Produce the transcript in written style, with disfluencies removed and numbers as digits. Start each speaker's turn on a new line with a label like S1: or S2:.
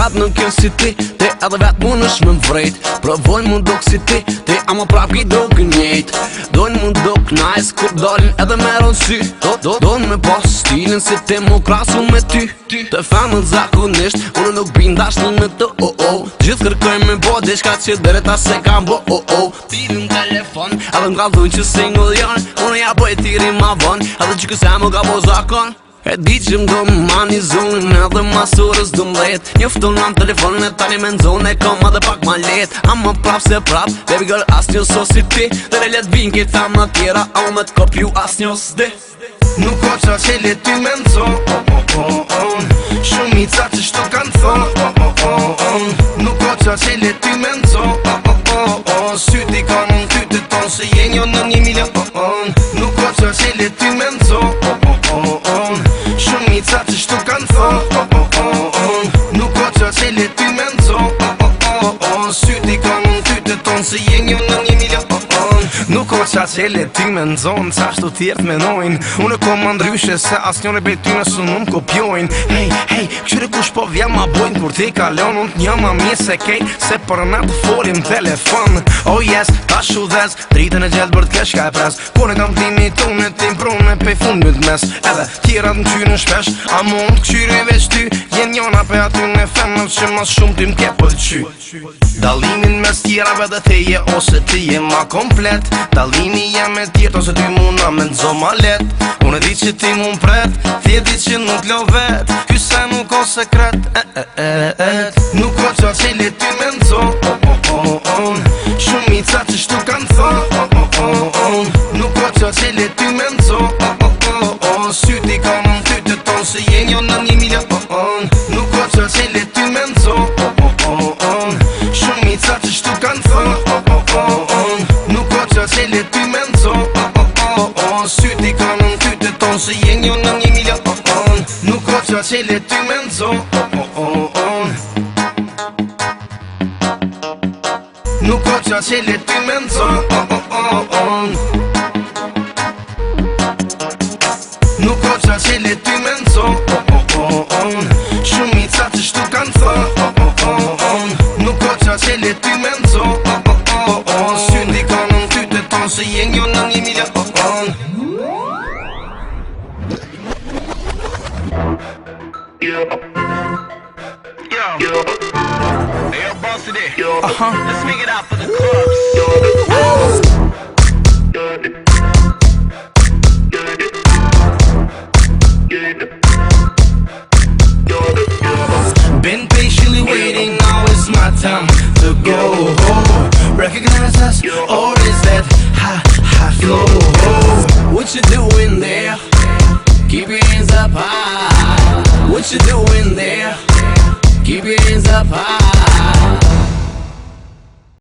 S1: vetë nuk jen si ti edhe vetë mu nësh me mvrejt Provojnë mu duk si ti ama prap ki duk njejt Dojnë mu duk nice kur dolin edhe me rëndsy Dojnë me pas stilin si ti mu krasu me ty Të femën zakonisht unë nuk bindash një me të Gjithë kërkoj me bo diçka që dreta se kam bo Tirin telefon edhe m'ka dhun që single janë Unë ja bëj tiri ma von edhe që këse më ka bo zakon E di që m'do m'mani zonin edhe masurës do m'let Njofton në telefonin e tani me n'zone e kom edhe pak ma let Ama prap se prap, baby girl as një so si ti Dhe le let vin këta më tjera, a u me t'kopju as një s'di
S2: Nuk o qa që le ty me n'zon Shumica që shtu kanë thon Nuk o qa që le ty me n'zon Syti kanë në ty të ton se jenjo në 1 milion Nuk o qa që le ty me n'zon Shumica që shtu kanë thon Nuk o qa që le ty me n'zon Syti kanë në ty të ton se jenjo në 1 milion Nuk o qa që le ty me n'zon Qa shtu tjertë menojnë Unë kom më ndryshe se as njone bej ty nësë në më kopjojnë Hey, këshyre kush po vja ma bojnë Kur ti kalon unë t'një ma mirë se kejt Se për në të folim telefon Oh yes, ta shudhez Dritën e gjelë bërë t'kesh ka e pres Kone kam timi tunë tim prune pej fundit mes Edhe tjerat në qyrë në shpesh A mund këshyre veç ty Jen njona pe aty në femët që mas shumë ty m'ke pëlqy Dalimin mes tjerave dhe teje ose ti je ma komplet Dalimi jem e tjetë ose ty muna me n'zo ma let Unë e di që ti mu m'pret Ti e di që nuk lo vet Kyse nuk o sekret Nuk o qa që le ty me n'zo Shumica që shtu kanë thon Nuk o qa që le ty me n'zo Syti kanë në ty të ton se jenjo në 1 milion Nuk o qa që le ty me n'zo Shumica që shtu kanë thon Nuk o qa që le ty me n'zo Syti kanë në ty të ton se jenjo në 1 milion Nuk o qa që le ty me n'zo Nuk o qa që le ty me n'zo Nuk o qa që le ty me n'zo Shumica që shtu kanë thon Nuk o qa që le ty me n'zo Syti kanë në ty të ton se jenjo në 1 milion
S3: Hey, yo, boss today. Let's make it out for the clubs.
S2: Been patiently waiting, now it's my time to go. Recognize us or